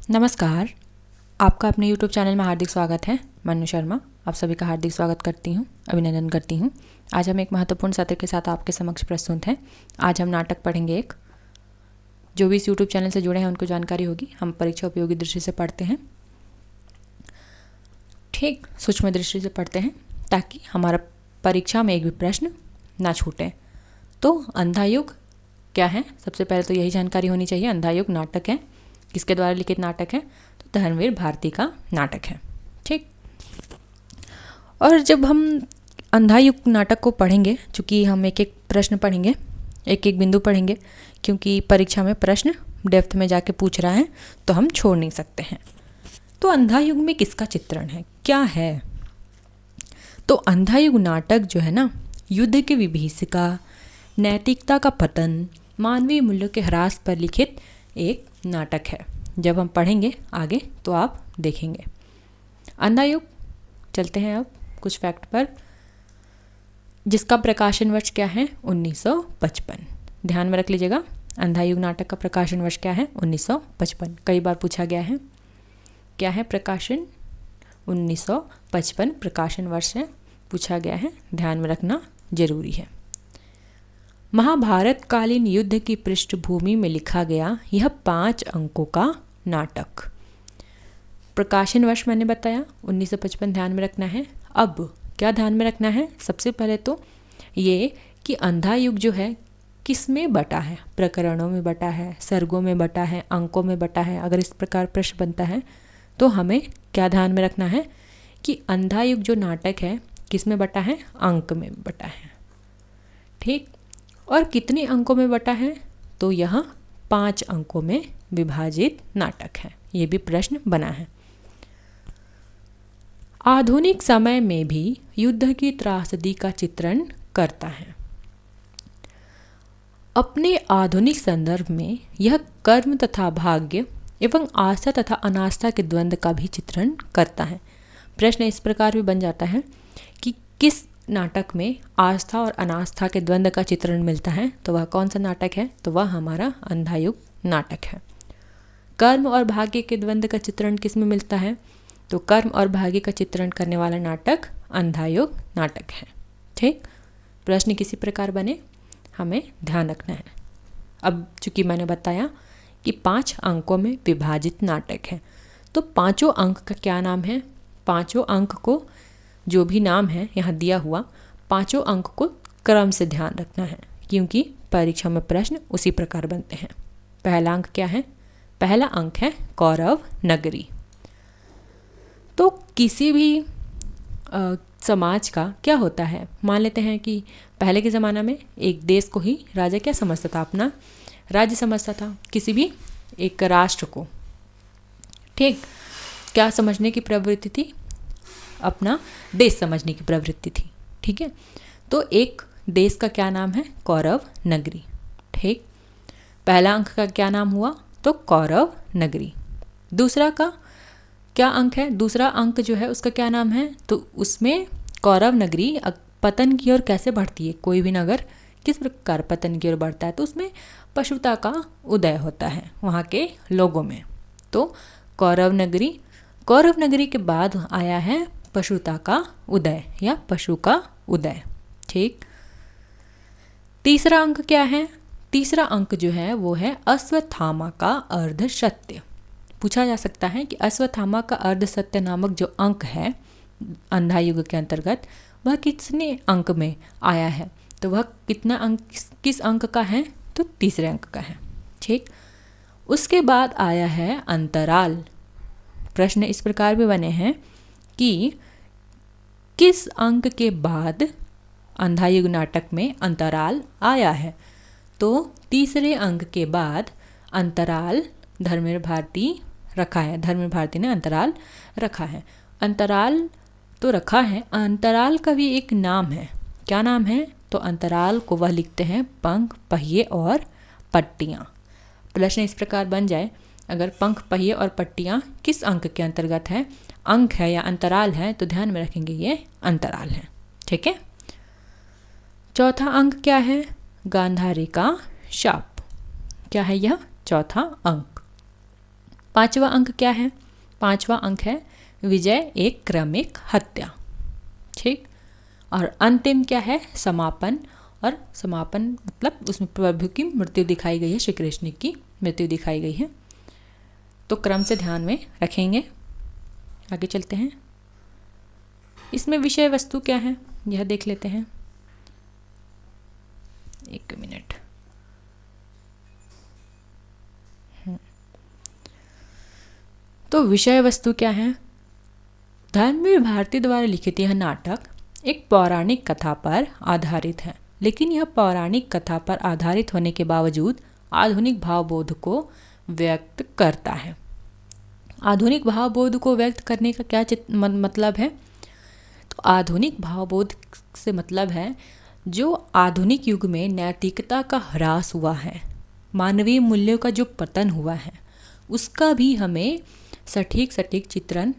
नमस्कार। आपका अपने YouTube चैनल में हार्दिक स्वागत है। मनु शर्मा आप सभी का हार्दिक स्वागत करती हूँ, अभिनंदन करती हूँ। आज हम एक महत्वपूर्ण सत्र के साथ आपके समक्ष प्रस्तुत हैं। आज हम नाटक पढ़ेंगे एक। जो भी इस YouTube चैनल से जुड़े हैं उनको जानकारी होगी, हम परीक्षा उपयोगी दृष्टि से पढ़ते हैं, ठीक सूक्ष्म दृष्टि से पढ़ते हैं, ताकि हमारा परीक्षा में एक भी प्रश्न ना छूटे। तो अंधा युग क्या है, सबसे पहले तो यही जानकारी होनी चाहिए। अंधा युग नाटक है, किसके द्वारा लिखित नाटक है? तो धर्मवीर भारती का नाटक है, ठीक। और जब हम अंधा युग नाटक को पढ़ेंगे, चूँकि हम एक एक प्रश्न पढ़ेंगे, एक एक बिंदु पढ़ेंगे, क्योंकि परीक्षा में प्रश्न डेप्थ में जाके पूछ रहा है, तो हम छोड़ नहीं सकते हैं। तो अंधा युग में किसका चित्रण है, क्या है? तो अंधा युग नाटक जो है ना, युद्ध की विभीषिका, नैतिकता का पतन, मानवीय मूल्यों के ह्रास पर लिखित एक नाटक है। जब हम पढ़ेंगे आगे तो आप देखेंगे। अंधा युग, चलते हैं अब कुछ फैक्ट पर, जिसका प्रकाशन वर्ष क्या है? 1955। ध्यान में रख लीजिएगा, अंधा युग नाटक का प्रकाशन वर्ष क्या है? 1955। कई बार पूछा गया है। क्या है प्रकाशन? 1955 प्रकाशन वर्ष है, पूछा गया है, ध्यान में रखना जरूरी है। महाभारत कालीन युद्ध की पृष्ठभूमि में लिखा गया यह 5 अंकों का नाटक। प्रकाशन वर्ष मैंने बताया 1955, ध्यान में रखना है। अब क्या ध्यान में रखना है? सबसे पहले तो ये कि अंधा युग जो है किस में बटा है? प्रकरणों में बटा है, सर्गों में बटा है, अंकों में बटा है। अगर इस प्रकार प्रश्न बनता है तो हमें क्या ध्यान में रखना है कि अंधा युग जो नाटक है किस में बटा है? अंक में बटा है, ठीक। और कितने अंकों में बटा है? तो यह 5 अंकों में विभाजित नाटक है। ये भी प्रश्न बना है। आधुनिक समय में भी युद्ध की त्रासदी का चित्रण करता है। अपने आधुनिक संदर्भ में यह कर्म तथा भाग्य एवं आस्था तथा अनास्था के द्वंद्व का भी चित्रण करता है। प्रश्न इस प्रकार भी बन जाता है कि किस नाटक में आस्था और अनास्था के द्वंद्व का चित्रण मिलता है, तो वह कौन सा नाटक है? तो वह हमारा अंधा युग नाटक है। कर्म और भाग्य के द्वंद्व का चित्रण किस में मिलता है? तो कर्म और भाग्य का चित्रण करने वाला नाटक अंधा युग नाटक है, ठीक। प्रश्न किसी प्रकार बने, हमें ध्यान रखना है। अब चूंकि मैंने बताया कि 5 अंकों में विभाजित नाटक है, तो 5 अंक का क्या नाम है? 5 अंक को जो भी नाम है यहाँ दिया हुआ, 5 अंक को क्रम से ध्यान रखना है, क्योंकि परीक्षा में प्रश्न उसी प्रकार बनते हैं। पहला अंक क्या है? पहला अंक है कौरव नगरी। तो किसी भी समाज का क्या होता है, मान लेते हैं कि पहले के ज़माना में एक देश को ही राजा क्या समझता था? अपना राज्य समझता था, किसी भी एक राष्ट्र को, ठीक। क्या समझने की प्रवृत्ति थी? अपना देश समझने की प्रवृत्ति थी, ठीक है। तो एक देश का क्या नाम है? कौरव नगरी, ठीक। पहला अंक का क्या नाम हुआ? तो कौरव नगरी। दूसरा का क्या अंक है? दूसरा अंक जो है उसका क्या नाम है? तो उसमें कौरव नगरी पतन की ओर कैसे बढ़ती है? कोई भी नगर किस प्रकार पतन की ओर बढ़ता है? तो उसमें पशुता का उदय होता है वहाँ के लोगों में। तो कौरव नगरी के बाद आया है पशुता का उदय या पशु का उदय, ठीक। तीसरा अंक क्या है? तीसरा अंक जो है वो है अश्वत्थामा का अर्ध सत्य। पूछा जा सकता है कि अश्वत्थामा का अर्ध सत्य नामक जो अंक है अंधा युग के अंतर्गत, वह कितने अंक में आया है? तो वह कितना अंक, किस अंक का है? तो तीसरे अंक का है, ठीक। उसके बाद आया है अंतराल। प्रश्न इस प्रकार भी बने हैं कि किस अंक के बाद अंधा युग नाटक में अंतराल आया है? तो तीसरे अंक के बाद अंतराल धर्मवीर भारती रखा है। धर्मवीर भारती ने अंतराल रखा है। अंतराल तो रखा है, अंतराल का भी एक नाम है। क्या नाम है? तो अंतराल को वह लिखते हैं पंख, पहिए और पट्टियाँ। प्रश्न इस प्रकार बन जाए, अगर पंख, पहिए और पट्टियाँ किस अंक के अंतर्गत है, अंक है या अंतराल है, तो ध्यान में रखेंगे ये अंतराल है, ठीक है। चौथा अंक क्या है? गांधारी का शाप। क्या है यह? चौथा अंक। पांचवा अंक क्या है? पांचवा अंक है विजय एक क्रमिक हत्या। ठीक। और अंतिम क्या है? समापन। और समापन मतलब उसमें प्रभु की मृत्यु दिखाई गई है, श्री कृष्ण की मृत्यु दिखाई गई है। तो क्रम से ध्यान में रखेंगे। आगे चलते हैं। इसमें विषय वस्तु क्या है यह देख लेते हैं। एक मिनट। तो विषय वस्तु क्या है? धर्मवीर भारती द्वारा लिखित यह नाटक एक पौराणिक कथा पर आधारित है, लेकिन यह पौराणिक कथा पर आधारित होने के बावजूद आधुनिक भावबोध को व्यक्त करता है। आधुनिक भावबोध को व्यक्त करने का क्या मतलब है? तो आधुनिक भावबोध से मतलब है जो आधुनिक युग में नैतिकता का ह्रास हुआ है, मानवीय मूल्यों का जो पतन हुआ है, उसका भी हमें सटीक चित्रण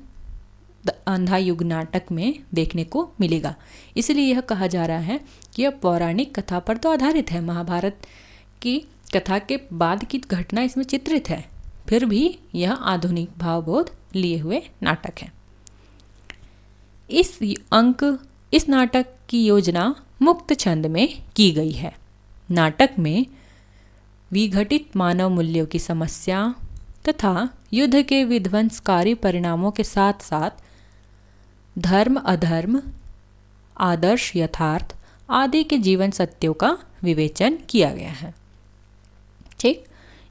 अंधा युग नाटक में देखने को मिलेगा। इसलिए यह कहा जा रहा है कि यह पौराणिक कथा पर तो आधारित है, महाभारत की कथा के बाद की घटना इसमें चित्रित है, फिर भी यह आधुनिक भावबोध लिए हुए नाटक है। इस नाटक की योजना मुक्त छंद में की गई है। नाटक में विघटित मानव मूल्यों की समस्या तथा युद्ध के विध्वंसकारी परिणामों के साथ साथ धर्म अधर्म, आदर्श यथार्थ आदि के जीवन सत्यों का विवेचन किया गया है। ठीक।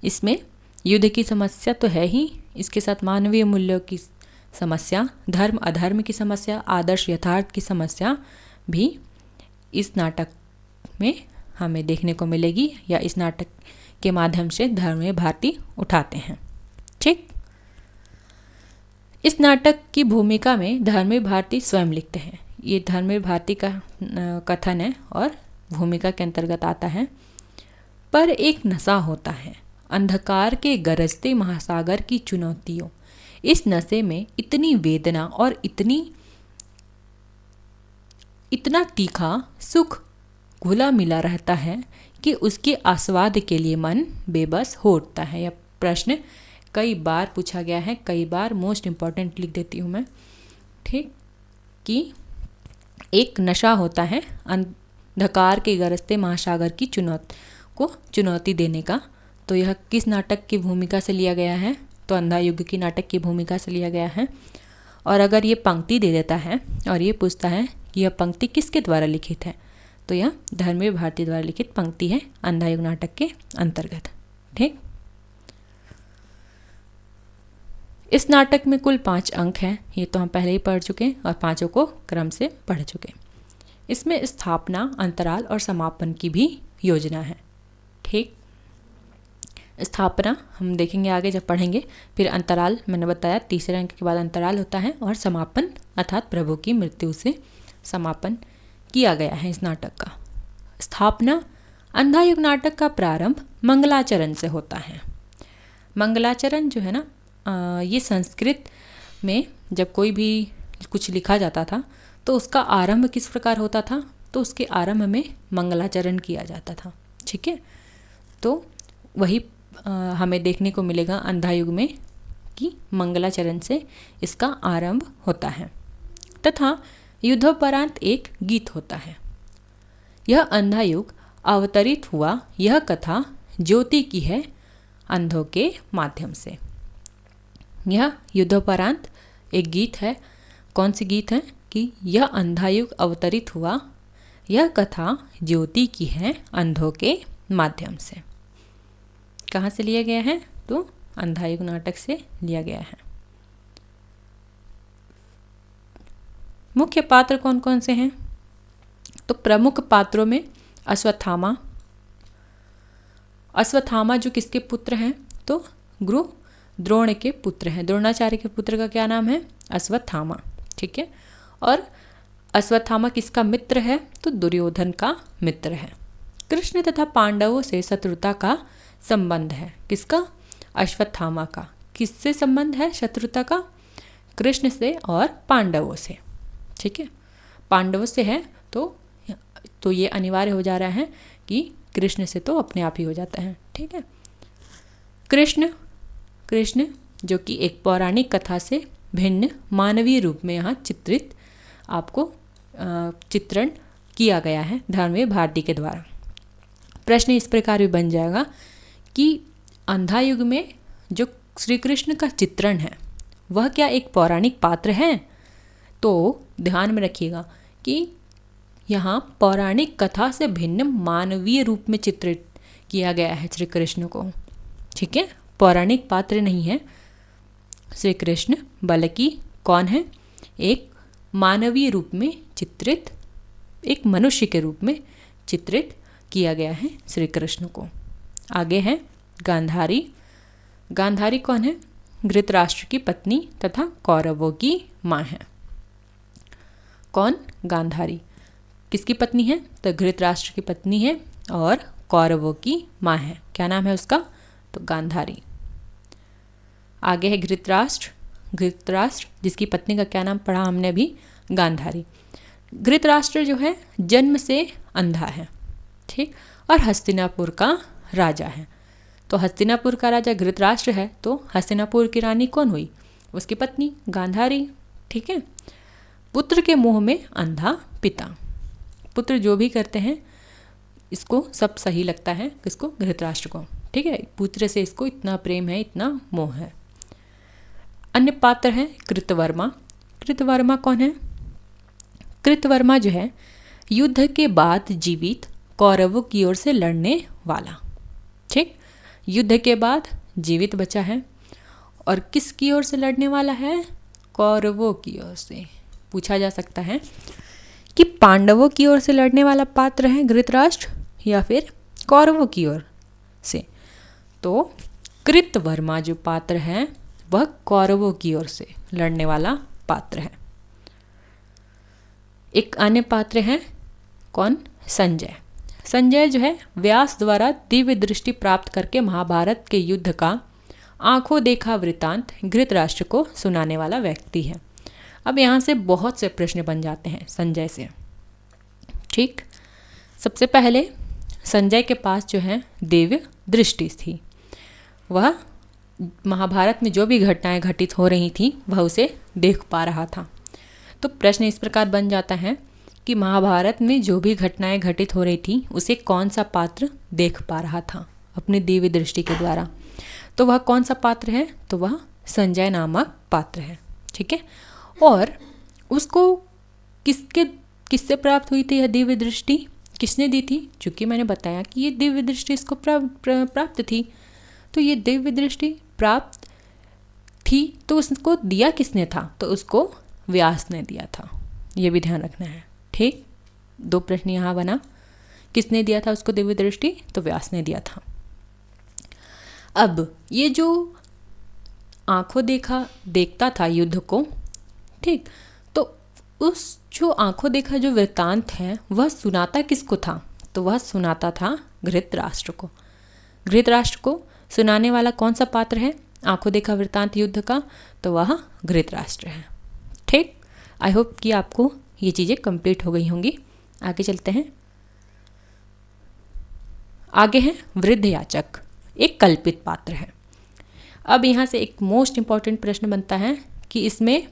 इसमें युद्ध की समस्या तो है ही, इसके साथ मानवीय मूल्यों की समस्या, धर्म अधर्म की समस्या, आदर्श यथार्थ की समस्या भी इस नाटक में हमें देखने को मिलेगी, या इस नाटक के माध्यम से धर्मवीर भारती उठाते हैं। ठीक। इस नाटक की भूमिका में धर्मवीर भारती स्वयं लिखते हैं। ये धर्मवीर भारती का कथन है और भूमिका के अंतर्गत आता है। पर एक नशा होता है, अंधकार के गरजते महासागर की चुनौतियों। इस नशे में इतनी वेदना और इतना तीखा सुख घुला मिला रहता है कि उसके आस्वाद के लिए मन बेबस हो उठता है। यह प्रश्न कई बार पूछा गया है, कई बार मोस्ट इम्पॉर्टेंट लिख देती हूँ मैं। ठीक। कि एक नशा होता है अंधकार के गरजते महासागर की चुनौती देने का। तो यह किस नाटक की भूमिका से लिया गया है? तो अंधा युग की नाटक की भूमिका से लिया गया है। और अगर ये पंक्ति दे देता है और ये पूछता है कि यह पंक्ति किसके द्वारा लिखित है, तो यह धर्मवीर भारती द्वारा लिखित पंक्ति है अंधा युग नाटक के अंतर्गत। ठीक। इस नाटक में कुल 5 अंक हैं, ये तो हम पहले ही पढ़ चुके हैं और 5 को क्रम से पढ़ चुके। इसमें स्थापना, अंतराल और समापन की भी योजना है। ठीक। स्थापना हम देखेंगे आगे जब पढ़ेंगे। फिर अंतराल मैंने बताया, तीसरे अंक के बाद अंतराल होता है। और समापन अर्थात प्रभु की मृत्यु से समापन किया गया है इस नाटक का। स्थापना, अंधा युग नाटक का प्रारंभ मंगलाचरण से होता है। मंगलाचरण जो है ना, ये संस्कृत में जब कोई भी कुछ लिखा जाता था तो उसका आरंभ किस प्रकार होता था? तो उसके आरंभ में मंगलाचरण किया जाता था। ठीक है। तो वही हमें देखने को मिलेगा अंधा युग में कि मंगलाचरण से इसका आरंभ होता है। तथा युद्धोपरांत एक गीत होता है। यह अंधा युग अवतरित हुआ, यह कथा ज्योति की है अंधों के माध्यम से। यह युद्धोपरांत एक गीत है। कौन सी गीत है? कि यह अंधा युग अवतरित हुआ, यह कथा ज्योति की है अंधों के माध्यम से। कहाँ से लिया गया है? तो अंधा युग नाटक से लिया गया है। मुख्य पात्र कौन कौन से हैं? तो प्रमुख पात्रों में अश्वत्थामा जो किसके पुत्र हैं? तो गुरु द्रोण के पुत्र हैं। द्रोणाचार्य के पुत्र का क्या नाम है? अश्वत्थामा। ठीक है। और अश्वत्थामा किसका मित्र है? तो दुर्योधन का मित्र है। कृष्ण तथा पांडवों से शत्रुता का संबंध है। किसका? अश्वत्थामा का। किससे संबंध है शत्रुता का? कृष्ण से और पांडवों से। ठीक है। पांडवों से है तो ये अनिवार्य हो जा रहा है कि कृष्ण से तो अपने आप ही हो जाता है। ठीक है। कृष्ण जो कि एक पौराणिक कथा से भिन्न मानवीय रूप में यहाँ चित्रित आपको चित्रण किया गया है धर्मवीर भारती के द्वारा। प्रश्न इस प्रकार भी बन जाएगा कि अंधा युग में जो श्री कृष्ण का चित्रण है वह क्या एक पौराणिक पात्र है? तो ध्यान में रखिएगा कि यहाँ पौराणिक कथा से भिन्न मानवीय रूप में चित्रित किया गया है श्री कृष्ण को। ठीक है, पौराणिक पात्र नहीं है श्री कृष्ण, बल्कि कौन है? एक मानवीय रूप में चित्रित, एक मनुष्य के रूप में चित्रित किया गया है श्री कृष्ण को। आगे है गांधारी। गांधारी कौन है? धृतराष्ट्र की पत्नी तथा कौरवों की माँ है। कौन? गांधारी किसकी पत्नी है? तो धृतराष्ट्र की पत्नी है और कौरवों की माँ है। क्या नाम है उसका? तो गांधारी। आगे है धृतराष्ट्र। धृतराष्ट्र जिसकी पत्नी का क्या नाम पढ़ा हमने अभी? गांधारी। धृतराष्ट्र जो है जन्म से अंधा है, ठीक, और हस्तिनापुर का राजा है। तो हस्तिनापुर का राजा धृतराष्ट्र है, तो हस्तिनापुर की रानी कौन हुई? उसकी पत्नी गांधारी। ठीक है, पुत्र के मुंह में अंधा पिता। पुत्र जो भी करते हैं इसको सब सही लगता है, किसको? धृतराष्ट्र को। ठीक है, पुत्र से इसको इतना प्रेम है, इतना मोह है। अन्य पात्र हैं कृतवर्मा। कृतवर्मा कौन है? कृतवर्मा जो है युद्ध के बाद जीवित कौरवों की ओर से लड़ने वाला। ठीक, युद्ध के बाद जीवित बचा है और किसकी ओर से लड़ने वाला है? कौरवों की ओर से। पूछा जा सकता है कि पांडवों की ओर से लड़ने वाला पात्र है धृतराष्ट्र या फिर कौरवों की ओर से। तो कृतवर्मा जो पात्र है वह कौरवों की ओर से लड़ने वाला पात्र है। एक अन्य पात्र है कौन? संजय। संजय जो है व्यास द्वारा दिव्य दृष्टि प्राप्त करके महाभारत के युद्ध का आंखों देखा वृतांत धृतराष्ट्र को सुनाने वाला व्यक्ति है। अब यहाँ से बहुत से प्रश्न बन जाते हैं संजय से। ठीक, सबसे पहले संजय के पास जो है दिव्य दृष्टि थी। वह महाभारत में जो भी घटनाएं घटित हो रही थी वह उसे देख पा रहा था। तो प्रश्न इस प्रकार बन जाता है कि महाभारत में जो भी घटनाएं घटित हो रही थी उसे कौन सा पात्र देख पा रहा था अपनी दिव्य दृष्टि के द्वारा? तो वह कौन सा पात्र है? तो वह संजय नामक पात्र है। ठीक है, और उसको किससे प्राप्त हुई थी यह दिव्य दृष्टि? किसने दी थी? चूँकि मैंने बताया कि ये दिव्य दृष्टि इसको प्राप्त थी, तो ये दिव्य दृष्टि प्राप्त थी तो उसको दिया किसने था? तो उसको व्यास ने दिया था। ये भी ध्यान रखना है। ठीक, दो प्रश्न यहाँ बना। किसने दिया था उसको दिव्य दृष्टि? तो व्यास ने दिया था। अब ये जो आंखों देखता था युद्ध को, ठीक, तो उस जो आंखों देखा जो वृत्तांत है वह सुनाता किसको था? तो वह सुनाता था धृतराष्ट्र को। धृतराष्ट्र को सुनाने वाला कौन सा पात्र है आंखों देखा वृत्तांत युद्ध का? तो वह धृतराष्ट्र है। ठीक, आई होप कि आपको ये चीज़ें कंप्लीट हो गई होंगी। आगे चलते हैं। आगे है वृद्ध याचक, एक कल्पित पात्र है। अब यहाँ से एक मोस्ट इम्पॉर्टेंट प्रश्न बनता है कि इसमें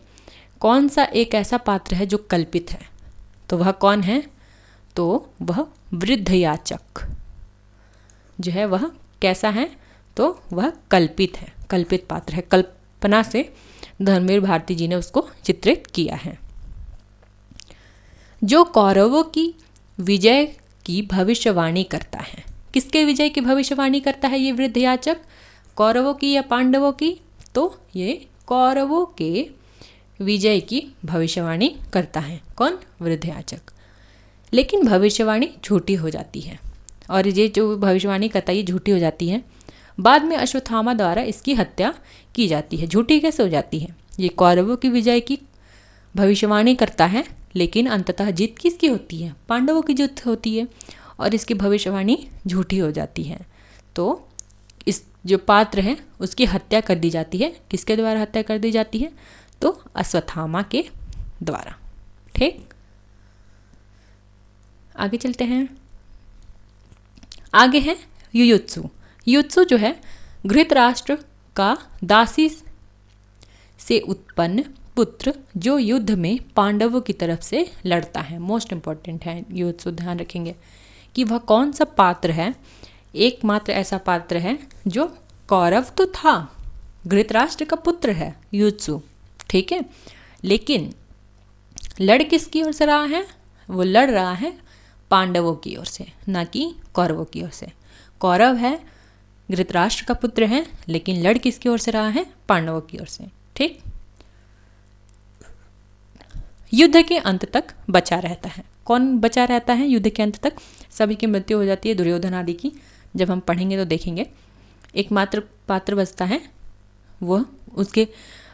कौन सा एक ऐसा पात्र है जो कल्पित है? तो वह कौन है? तो वह वृद्ध याचक जो है वह कैसा है? तो वह कल्पित है, कल्पित पात्र है। कल्पना से धर्मवीर भारती जी ने उसको चित्रित किया है। जो कौरवों की विजय की भविष्यवाणी करता है। किसके विजय की भविष्यवाणी करता है ये वृद्ध याचक? कौरवों की या पांडवों की? तो ये कौरवों के विजय की भविष्यवाणी करता है। कौन? वृद्ध याचक। लेकिन भविष्यवाणी झूठी हो जाती है, और ये जो भविष्यवाणी करता है ये झूठी हो जाती है। बाद में अश्वत्थामा द्वारा इसकी हत्या की जाती है। झूठी कैसे हो जाती है? ये कौरवों की विजय की भविष्यवाणी करता है, लेकिन अंततः जीत किसकी होती है? पांडवों की जीत होती है, और इसकी भविष्यवाणी झूठी हो जाती है। तो इस जो पात्र है उसकी हत्या कर दी जाती है। किसके द्वारा हत्या कर दी जाती है? तो अश्वत्थामा के द्वारा। ठीक, आगे चलते हैं। आगे है युयुत्सु। युयुत्सु जो है धृतराष्ट्र का दासी से उत्पन्न पुत्र जो युद्ध में पांडवों की तरफ से लड़ता है। मोस्ट इम्पॉर्टेंट है, युद्ध ध्यान रखेंगे कि वह कौन सा पात्र है। एकमात्र ऐसा पात्र है जो कौरव तो था, धृतराष्ट्र का पुत्र है युत्सु, ठीक है, लेकिन लड़ किसकी ओर से रहा है? वो लड़ रहा है पांडवों की ओर से, ना कि कौरवों की ओर से। कौरव है, धृतराष्ट्र का पुत्र है, लेकिन लड़ किसकी ओर से रहा है? पांडवों की ओर से, ठीक। युद्ध के अंत तक बचा रहता है। कौन बचा रहता है युद्ध के अंत तक? सभी की मृत्यु हो जाती है, दुर्योधन आदि की। जब हम पढ़ेंगे तो देखेंगे। एकमात्र पात्र बचता है, वह उसके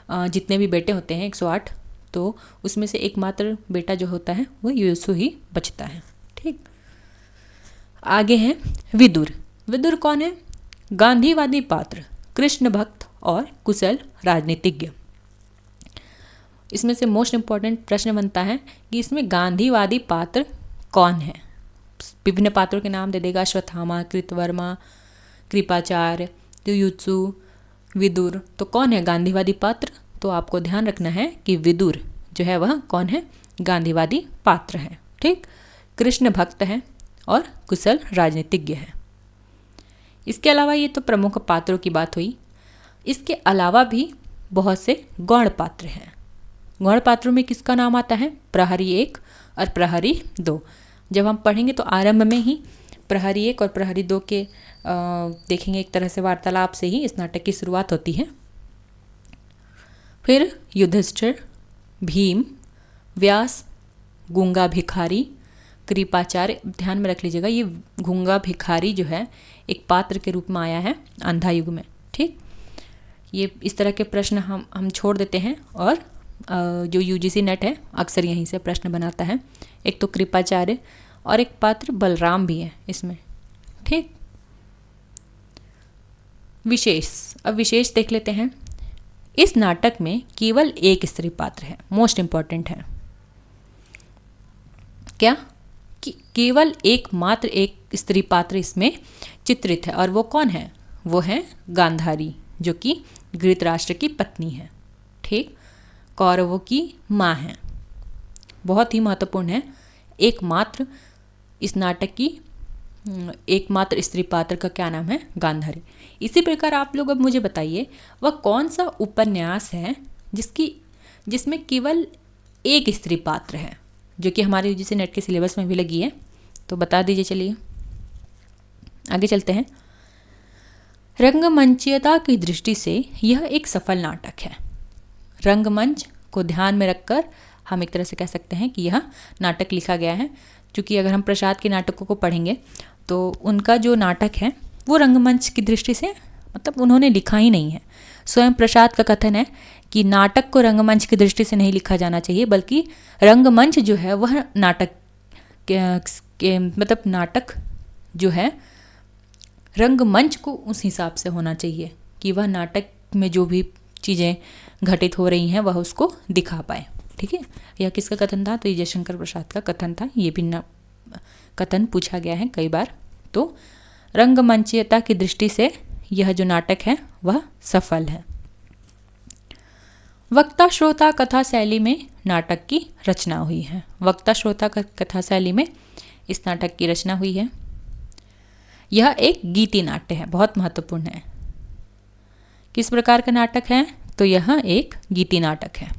जितने भी बेटे होते हैं 108, तो उसमें से एकमात्र बेटा जो होता है वो युत्सु ही बचता है, ठीक। आगे है विदुर। विदुर कौन है? गांधीवादी पात्र, कृष्ण भक्त और कुशल राजनीतिज्ञ। इसमें से मोस्ट इम्पॉर्टेंट प्रश्न बनता है कि इसमें गांधीवादी पात्र कौन है? विभिन्न पात्रों के नाम दे देगा, अश्वत्थामा, कृतवर्मा, कृपाचार्य, युत्सु, विदुर। तो कौन है गांधीवादी पात्र? तो आपको ध्यान रखना है कि विदुर जो है वह कौन है? गांधीवादी पात्र है, ठीक। कृष्ण भक्त है और कुशल राजनीतिज्ञ है। इसके अलावा ये तो प्रमुख पात्रों की बात हुई। इसके अलावा भी बहुत से गौण पात्र हैं। गौण पात्रों में किसका नाम आता है? प्रहरी 1 और प्रहरी 2। जब हम पढ़ेंगे तो आरंभ में ही प्रहरी 1 और प्रहरी 2 के देखेंगे। एक तरह से वार्तालाप से ही इस नाटक की शुरुआत होती है। फिर युधिष्ठिर, भीम, व्यास, गूंगा भिखारी, कृपाचार्य। ध्यान में रख लीजिएगा, ये गूंगा भिखारी जो है एक पात्र के रूप में आया है अंधा युग में, ठीक। ये इस तरह के प्रश्न हम छोड़ देते हैं और जो यूजीसी नेट है अक्सर यहीं से प्रश्न बनाता है। एक तो कृपाचार्य और एक पात्र बलराम भी है इसमें, ठीक। विशेष, अब विशेष देख लेते हैं। इस नाटक में केवल एक स्त्री पात्र है। मोस्ट इंपॉर्टेंट है क्या कि केवल एकमात्र एक स्त्री पात्र इसमें चित्रित है, और वो कौन है? वो है गांधारी, जो कि धृतराष्ट्र की पत्नी है, ठीक, कौरवों की माँ है। बहुत ही महत्वपूर्ण है। एकमात्र इस नाटक की एकमात्र स्त्री पात्र का क्या नाम है? गांधारी। इसी प्रकार आप लोग अब मुझे बताइए वह कौन सा उपन्यास है जिसमें केवल एक स्त्री पात्र है, जो कि हमारे यूजीसी नेट के सिलेबस में भी लगी है। तो बता दीजिए। चलिए आगे चलते हैं। रंगमंचीयता की दृष्टि से यह एक सफल नाटक है। रंगमंच को ध्यान में रखकर हम एक तरह से कह सकते हैं कि यह नाटक लिखा गया है। क्योंकि अगर हम प्रसाद के नाटकों को पढ़ेंगे तो उनका जो नाटक है वो रंगमंच की दृष्टि से मतलब उन्होंने लिखा ही नहीं है। स्वयं प्रसाद का कथन है कि नाटक को रंगमंच की दृष्टि से नहीं लिखा जाना चाहिए, बल्कि रंगमंच जो है वह नाटक के मतलब नाटक जो है रंगमंच को उस हिसाब से होना चाहिए कि वह नाटक में जो भी चीज़ें घटित हो रही हैं वह उसको दिखा पाए, ठीक है। यह किसका कथन था? तो ये जयशंकर प्रसाद का कथन था। ये भी कथन पूछा गया है कई बार। तो रंगमंचीयता की दृष्टि से यह जो नाटक है वह सफल है। वक्ता श्रोता कथा शैली में नाटक की रचना हुई है। वक्ता श्रोता कथा शैली में इस नाटक की रचना हुई है। यह एक गीति नाट्य है, बहुत महत्वपूर्ण है। किस प्रकार का नाटक है? तो यह एक गीति नाटक है।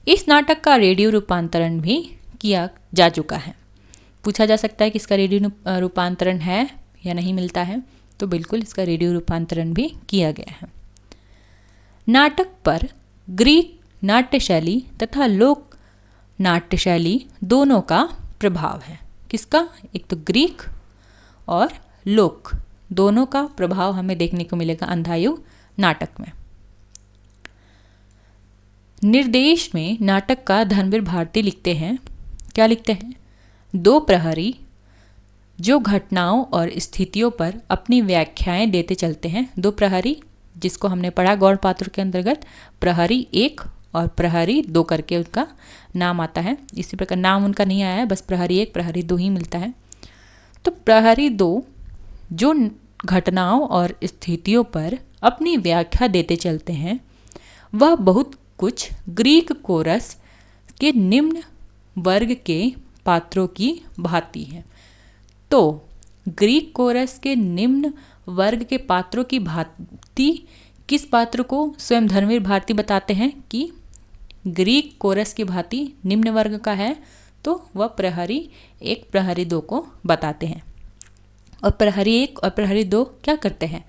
इस नाटक का रेडियो रूपांतरण भी किया जा चुका है। पूछा जा सकता है कि इसका रेडियो रूपांतरण है या नहीं मिलता है, तो बिल्कुल इसका रेडियो रूपांतरण भी किया गया है। नाटक पर ग्रीक नाट्य शैली तथा लोक नाट्य शैली दोनों का प्रभाव है। किसका? एक तो ग्रीक और लोक दोनों का प्रभाव हमें देखने को मिलेगा अंधायुग नाटक में। निर्देश में नाटक का धर्मवीर भारती लिखते हैं। क्या लिखते हैं? 2 प्रहरी जो घटनाओं और स्थितियों पर अपनी व्याख्याएं देते चलते हैं। 2 प्रहरी जिसको हमने पढ़ा गौड़ पात्र के अंतर्गत, प्रहरी 1 और प्रहरी 2 करके उनका नाम आता है। इसी प्रकार नाम उनका नहीं आया है, बस प्रहरी 1 प्रहरी 2 ही मिलता है। तो प्रहरी 2 जो घटनाओं और स्थितियों पर अपनी व्याख्या देते चलते हैं, वह बहुत कुछ ग्रीक कोरस के निम्न वर्ग के पात्रों की भांति है। तो ग्रीक कोरस के निम्न वर्ग के पात्रों की भांति किस पात्र को स्वयं धर्मवीर भारती बताते हैं कि ग्रीक कोरस की भांति निम्न वर्ग का है? तो वह प्रहरी 1 प्रहरी 2 को बताते हैं। और प्रहरी 1 और प्रहरी 2 क्या करते हैं?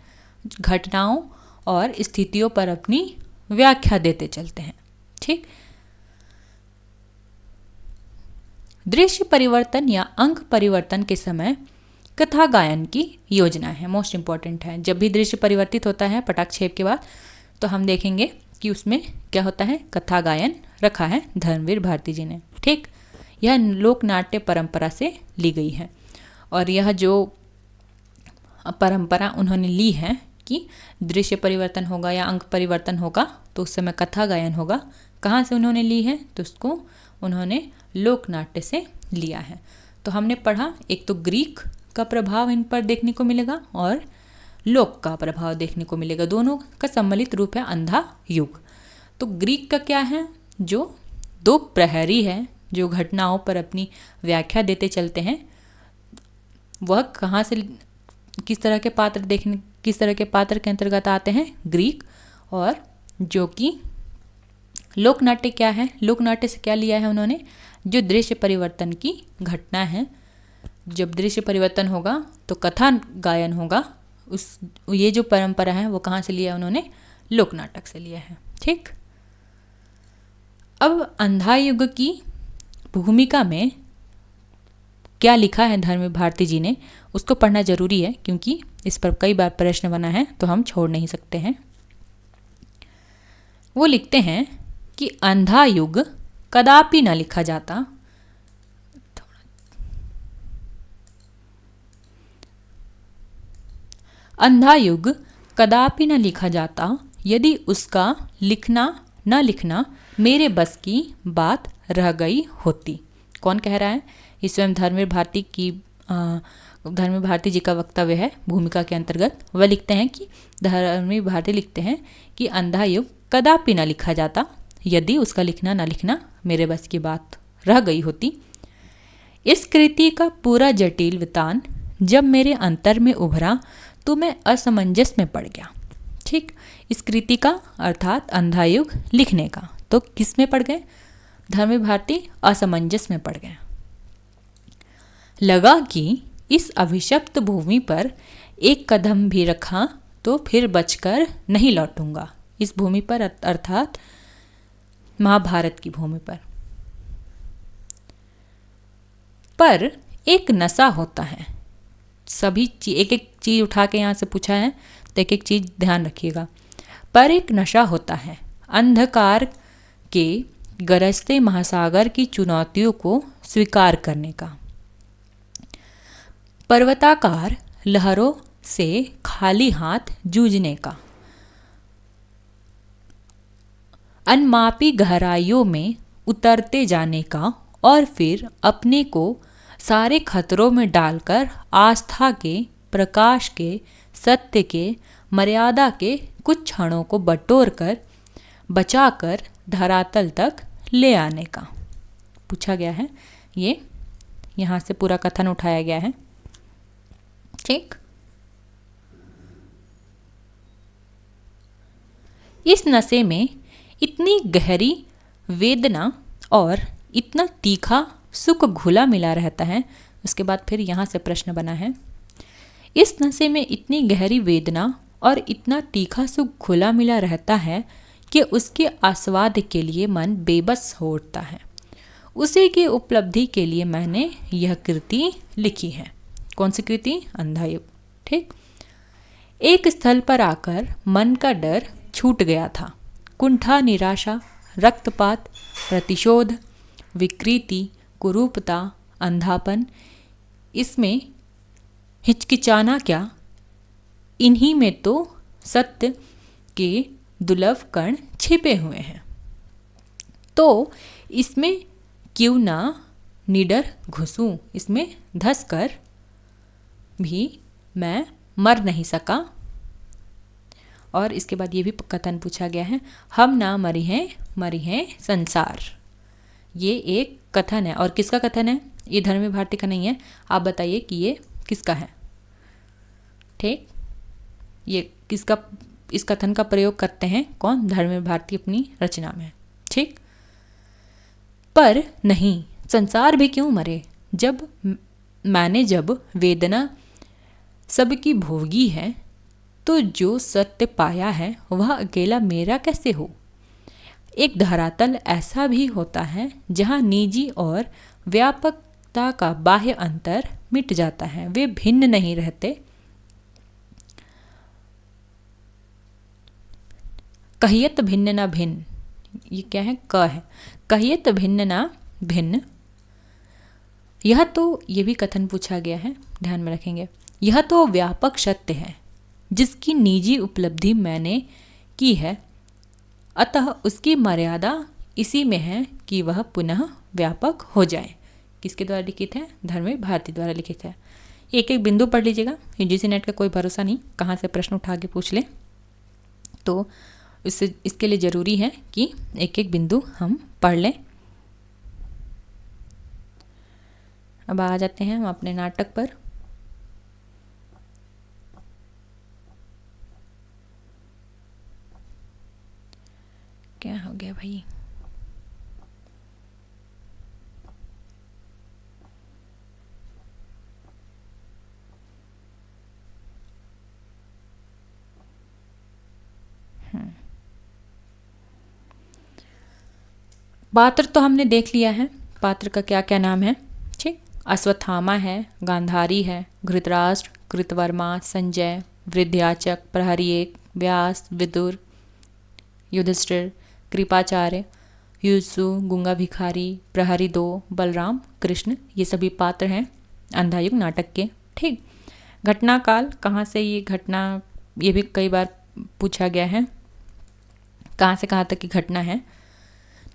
घटनाओं और स्थितियों पर अपनी व्याख्या देते चलते हैं। ठीक। दृश्य परिवर्तन या अंक परिवर्तन के समय कथा गायन की योजना है, मोस्ट इंपॉर्टेंट है। जब भी दृश्य परिवर्तित होता है पटाक्षेप के बाद, तो हम देखेंगे कि उसमें क्या होता है, कथा गायन रखा है धर्मवीर भारती जी ने। ठीक। यह लोक नाट्य परंपरा से ली गई है और यह जो परंपरा उन्होंने ली है कि दृश्य परिवर्तन होगा या अंक परिवर्तन होगा तो उस समय कथा गायन होगा, कहाँ से उन्होंने ली है? तो उसको उन्होंने लोक नाट्य से लिया है। तो हमने पढ़ा, एक तो ग्रीक का प्रभाव इन पर देखने को मिलेगा और लोक का प्रभाव देखने को मिलेगा। दोनों का सम्मिलित रूप है अंधा युग। तो ग्रीक का क्या है? जो 2 प्रहरी है जो घटनाओं पर अपनी व्याख्या देते चलते हैं, वह कहाँ से, किस तरह के पात्र के अंतर्गत आते हैं? ग्रीक। और जो कि लोक नाट्य क्या है? लोक नाट्य से क्या लिया है उन्होंने? जो दृश्य परिवर्तन की घटना है, जब दृश्य परिवर्तन होगा तो कथा गायन होगा, ये जो परंपरा है वो कहाँ से लिया उन्होंने? लोक नाटक से लिया है। ठीक। अब अंधा युग की भूमिका में क्या लिखा है धर्मवीर भारती जी ने, उसको पढ़ना जरूरी है क्योंकि इस पर कई बार प्रश्न बना है तो हम छोड़ नहीं सकते हैं। वो लिखते हैं कि अंधा युग कदापि न लिखा जाता, अंधा युग कदापि न लिखा जाता यदि उसका लिखना न लिखना मेरे बस की बात रह गई होती। कौन कह रहा है? ये स्वयं धर्मवीर भारती जी का वक्तव्य है भूमिका के अंतर्गत। वह लिखते हैं कि धर्मवीर भारती लिखते हैं कि अंधा युग कदापि न लिखा जाता यदि उसका लिखना न लिखना मेरे बस की बात रह गई होती। इस कृति का पूरा जटिल वृत्तांत जब मेरे अंतर में उभरा तो मैं असमंजस में पड़ गया। ठीक। इस कृति का अर्थात अंधा युग लिखने का, तो किस में पड़ गए? धर्मवीर भारती असमंजस में पड़ गए। लगा कि इस अभिशप्त भूमि पर एक कदम भी रखा तो फिर बचकर नहीं लौटूंगा। इस भूमि पर अर्थात महाभारत की भूमि पर एक नशा होता है। सभी एक एक चीज उठा के यहाँ से पूछा है तो एक एक चीज ध्यान रखिएगा। पर एक नशा होता है अंधकार के गरजते महासागर की चुनौतियों को स्वीकार करने का, पर्वताकार लहरों से खाली हाथ जूझने का, अनमापी गहराइयों में उतरते जाने का और फिर अपने को सारे खतरों में डालकर आस्था के, प्रकाश के, सत्य के, मर्यादा के कुछ क्षणों को बटोरकर बचाकर धरातल तक ले आने का पूछा गया है। ये यहाँ से पूरा कथन उठाया गया है। ठीक। इस नशे में इतनी गहरी वेदना और इतना तीखा सुख घुला मिला रहता है। उसके बाद फिर यहाँ से प्रश्न बना है, इस नशे में इतनी गहरी वेदना और इतना तीखा सुख घुला मिला रहता है कि उसके आस्वाद के लिए मन बेबस हो उठता है। उसी की उपलब्धि के लिए मैंने यह कृति लिखी है। कौन सी कृति? अंधा युग। ठीक। एक स्थल पर आकर मन का डर छूट गया था। कुंठा, निराशा, रक्तपात, प्रतिशोध, विकृति, कुरूपता, अंधापन, इसमें हिचकिचाना क्या, इन्हीं में तो सत्य के दुर्लभ कण छिपे हुए हैं। तो इसमें क्यों ना निडर घुसूं, इसमें धंस कर भी मैं मर नहीं सका और इसके बाद ये भी कथन पूछा गया है, हम ना मरी हैं संसार। ये एक कथन है। और किसका कथन है? ये धर्मवीर भारती का नहीं है। आप बताइए कि ये किसका है। ठीक, ये किसका, इस कथन का प्रयोग करते हैं कौन? धर्मवीर भारती अपनी रचना में। ठीक, पर नहीं, संसार भी क्यों मरे, जब वेदना सबकी भोगी है, तो जो सत्य पाया है वह अकेला मेरा कैसे हो। एक धरातल ऐसा भी होता है जहाँ निजी और व्यापकता का बाह्य अंतर मिट जाता है, वे भिन्न नहीं रहते। कहियत भिन्न न भिन्न, ये क्या है? क है। कहियत भिन्न न भिन्न, यह तो, ये भी कथन पूछा गया है, ध्यान में रखेंगे। यह तो व्यापक सत्य है जिसकी निजी उपलब्धि मैंने की है, अतः उसकी मर्यादा इसी में है कि वह पुनः व्यापक हो जाए। किसके द्वारा लिखित है? धर्मवीर भारती द्वारा लिखित है। एक एक बिंदु पढ़ लीजिएगा, यूजीसी नेट का कोई भरोसा नहीं, कहाँ से प्रश्न उठा के पूछ ले। तो इसके लिए ज़रूरी है कि एक एक बिंदु हम पढ़ लें। अब आ जाते हैं हम अपने नाटक पर। क्या हो गया भाई? पात्र तो हमने देख लिया है, पात्र का क्या क्या नाम है। ठीक, अश्वत्थामा है, गांधारी है, घृतराष्ट्र, कृतवर्मा, संजय, वृद्धयाचक, प्रहरी 1, व्यास, विदुर, युधिष्ठिर, कृपाचार्य, युसु, गूंगा भिखारी, प्रहरी 2, बलराम, कृष्ण, ये सभी पात्र हैं अंधायुग नाटक के। ठीक, घटनाकाल, कहाँ से ये घटना, ये भी कई बार पूछा गया है, कहाँ से कहाँ तक की घटना है।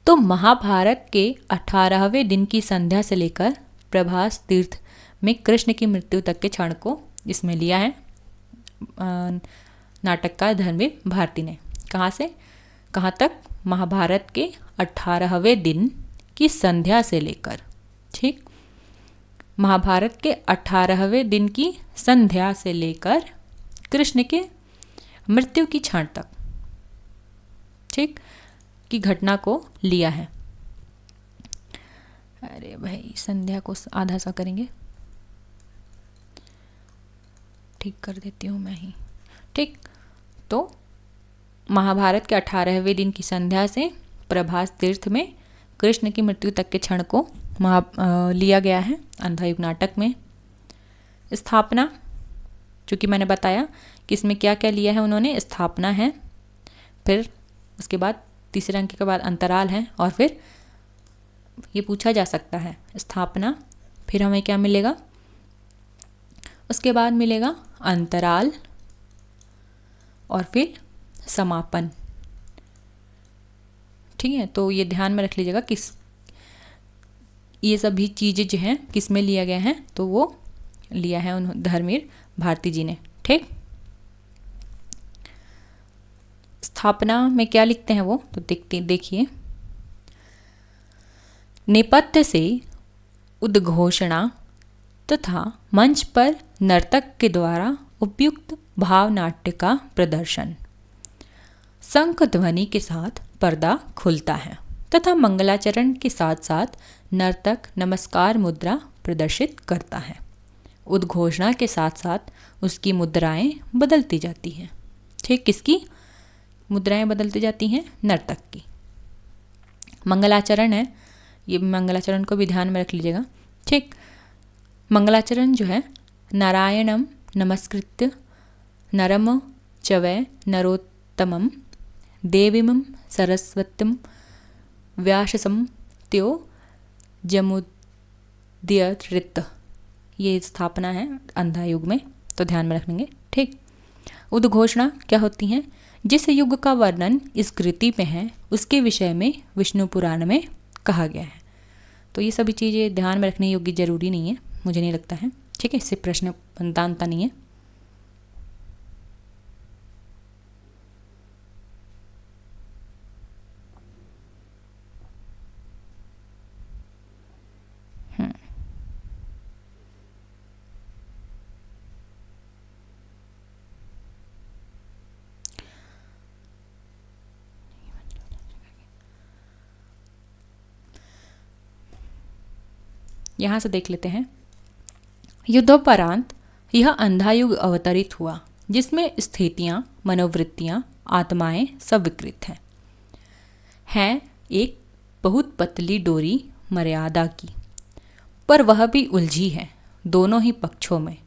तो महाभारत के 18वें दिन की संध्या से लेकर प्रभास तीर्थ में कृष्ण की मृत्यु तक के क्षण को इसमें लिया है नाटककार धर्मवीर भारती ने। कहाँ से कहाँ तक? महाभारत के 18वें दिन की संध्या से लेकर। ठीक, महाभारत के 18वें दिन की संध्या से लेकर कृष्ण के मृत्यु की क्षण तक, ठीक, की घटना को लिया है। अरे भाई, संध्या को आधा सा करेंगे, ठीक कर देती हूँ मैं ही। ठीक, तो महाभारत के 18वें दिन की संध्या से प्रभास तीर्थ में कृष्ण की मृत्यु तक के क्षण को लिया गया है अंधायुग नाटक में। स्थापना, चूँकि मैंने बताया कि इसमें क्या क्या लिया है उन्होंने, स्थापना है, फिर उसके बाद तीसरे अंक के बाद अंतराल है, और फिर ये पूछा जा सकता है स्थापना, फिर हमें क्या मिलेगा, उसके बाद मिलेगा अंतराल, और फिर समापन। ठीक है, तो ये ध्यान में रख लीजिएगा किस, ये सभी चीज़ें जो हैं किस में लिया गया है, तो वो लिया है उन्होंने धर्मवीर भारती जी ने। ठीक, स्थापना में क्या लिखते हैं वो तो देखिए, नेपथ्य से उद्घोषणा तथा मंच पर नर्तक के द्वारा उपयुक्त भाव नाट्य का प्रदर्शन। शंख ध्वनि के साथ पर्दा खुलता है तथा मंगलाचरण के साथ साथ नर्तक नमस्कार मुद्रा प्रदर्शित करता है। उद्घोषणा के साथ साथ उसकी मुद्राएं बदलती जाती हैं। ठीक, किसकी मुद्राएं बदलती जाती हैं? नर्तक की। मंगलाचरण है, ये मंगलाचरण को भी ध्यान में रख लीजिएगा। ठीक, मंगलाचरण जो है, नारायणम नमस्कृत्य नरम चवै नरोत्तमम देवीमं सरस्वतीम व्याससं त्यो जमुदीयऋत, ये स्थापना है अंधायुग में, तो ध्यान में रखेंगे। ठीक, उद्घोषणा क्या होती है? जिस युग का वर्णन इस कृति में है उसके विषय में विष्णु पुराण में कहा गया है। तो ये सभी चीज़ें ध्यान में रखने योग्य जरूरी नहीं है, मुझे नहीं लगता है। ठीक है, इससे प्रश्न बनता नहीं है। यहाँ से देख लेते हैं। युद्धोपरांत यह अंधा युग अवतरित हुआ जिसमें स्थितियाँ, मनोवृत्तियाँ, आत्माएं सब विकृत हैं एक बहुत पतली डोरी मर्यादा की, पर वह भी उलझी है दोनों ही पक्षों में।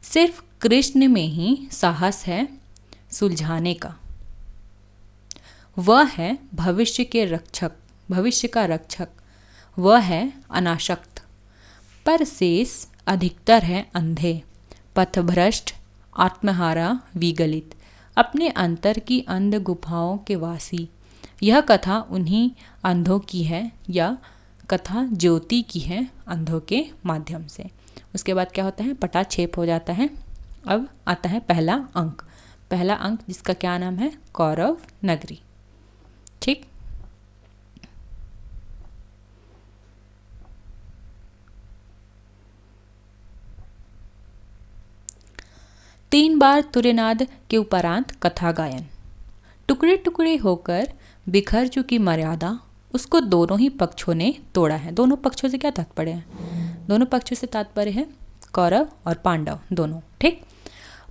सिर्फ कृष्ण में ही साहस है सुलझाने का। वह है भविष्य का रक्षक, वह है अनासक्त, पर शेष अधिकतर है अंधे, पथभ्रष्ट, आत्महारा, विगलित, अपने अंतर की अंध गुफाओं के वासी। यह कथा उन्हीं अंधों की है या कथा ज्योति की है अंधों के माध्यम से। उसके बाद क्या होता है, पटाक्षेप हो जाता है। अब आता है पहला अंक जिसका क्या नाम है, कौरव नगरी। ठीक, तीन बार तुर्यनाद के उपरांत कथा गायन। टुकड़े टुकड़े होकर बिखर चुकी मर्यादा, उसको दोनों ही पक्षों ने तोड़ा है। दोनों पक्षों से क्या तात्पर्य है? दोनों पक्षों से तात्पर्य है कौरव और पांडव दोनों। ठीक,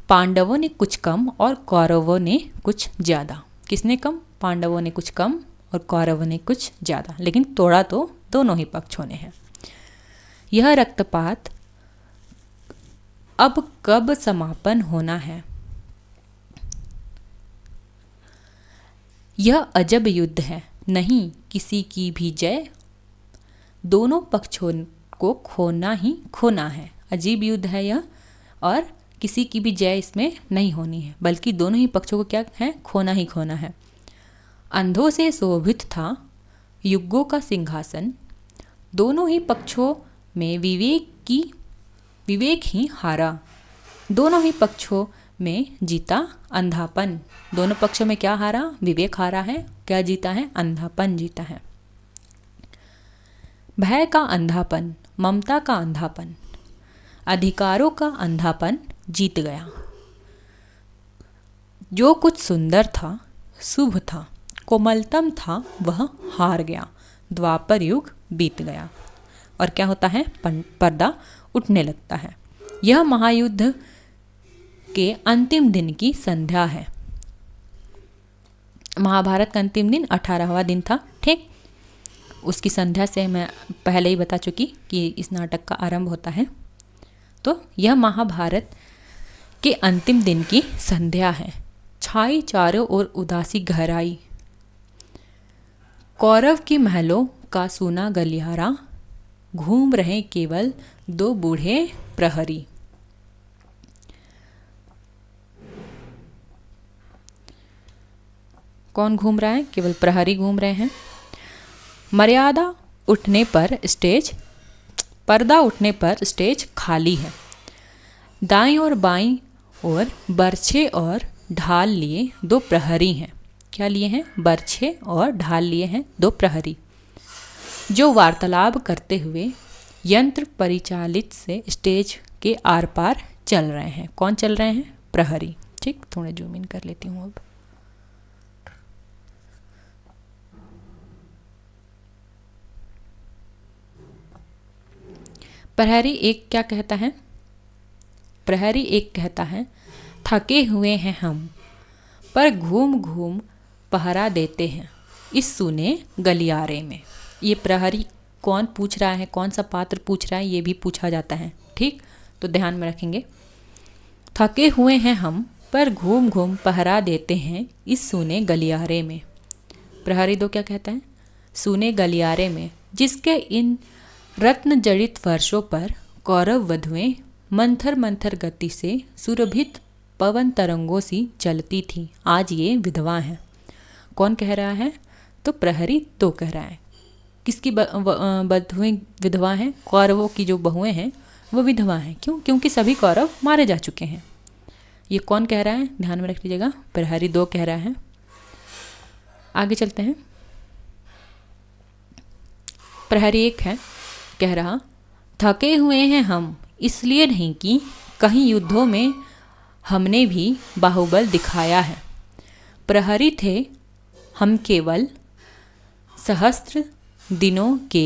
पांडवों ने कुछ कम और कौरवों ने कुछ ज़्यादा। किसने कम? पांडवों ने कुछ कम और कौरवों ने कुछ ज़्यादा, लेकिन तोड़ा तो दोनों ही पक्षों ने है। यह रक्तपात अब कब समापन होना है? यह अजब युद्ध है, नहीं किसी की भी जय, दोनों पक्षों को खोना ही खोना है। अजीब युद्ध है यह, और किसी की भी जय इसमें नहीं होनी है, बल्कि दोनों ही पक्षों को क्या है, खोना ही खोना है। अंधों से शोभित था युगों का सिंहासन, दोनों ही पक्षों में विवेक ही हारा, दोनों ही पक्षों में जीता अंधापन। दोनों पक्षों में क्या हारा? विवेक हारा है। क्या जीता है? अंधापन जीता है। भय का अंधापन, ममता का अंधापन, अधिकारों का अंधापन जीत गया। जो कुछ सुंदर था, शुभ था, कोमलतम था, वह हार गया। द्वापर युग बीत गया और क्या होता है? पर्दा उठने लगता है। यह महायुद्ध के अंतिम दिन की संध्या है। महाभारत का अंतिम दिन 18वां दिन था। ठीक, उसकी संध्या से मैं पहले ही बता चुकी कि इस नाटक का आरंभ होता है। तो यह महाभारत के अंतिम दिन की संध्या है। छाई चारों ओर उदासी गहराई, कौरव के महलों का सूना गलियारा, घूम रहे केवल दो बूढ़े प्रहरी। कौन घूम रहा है? केवल प्रहरी घूम रहे हैं। मर्यादा उठने पर पर्दा उठने पर स्टेज खाली है। दाईं और बाईं ओर बर्छे और ढाल लिए दो प्रहरी हैं। क्या लिए हैं? बर्छे और ढाल लिए हैं दो प्रहरी, जो वार्तालाप करते हुए यंत्र परिचालित से स्टेज के आर पार चल रहे हैं। कौन चल रहे हैं? प्रहरी। ठीक, थोड़ा जूम इन कर लेती हूँ अब। प्रहरी एक क्या कहता है? प्रहरी एक कहता है, थके हुए हैं हम, पर घूम घूम पहरा देते हैं इस सूने गलियारे में। ये प्रहरी कौन पूछ रहा है? कौन सा पात्र पूछ रहा है? ये भी पूछा जाता है। ठीक, तो ध्यान में रखेंगे। थके हुए हैं हम, पर घूम घूम पहरा देते हैं इस सूने गलियारे में। प्रहरी दो क्या कहता है? सूने गलियारे में, जिसके इन रत्न जड़ित फर्शों पर कौरव वधुएं मंथर मंथर गति से सुरभित पवन तरंगों सी चलती थी, आज ये विधवा हैं। कौन कह रहा है? तो प्रहरी तो कह रहा है। किसकी वधुएं विधवा हैं? कौरवों की जो बहुएं हैं वो विधवा हैं। क्यों? क्योंकि सभी कौरव मारे जा चुके हैं। ये कौन कह रहा है? ध्यान में रख लीजिएगा, प्रहरी दो कह रहा है। आगे चलते हैं। प्रहरी एक है कह रहा, थके हुए हैं हम, इसलिए नहीं कि कहीं युद्धों में हमने भी बाहुबल दिखाया है। प्रहरी थे हम केवल सहस्त्र दिनों के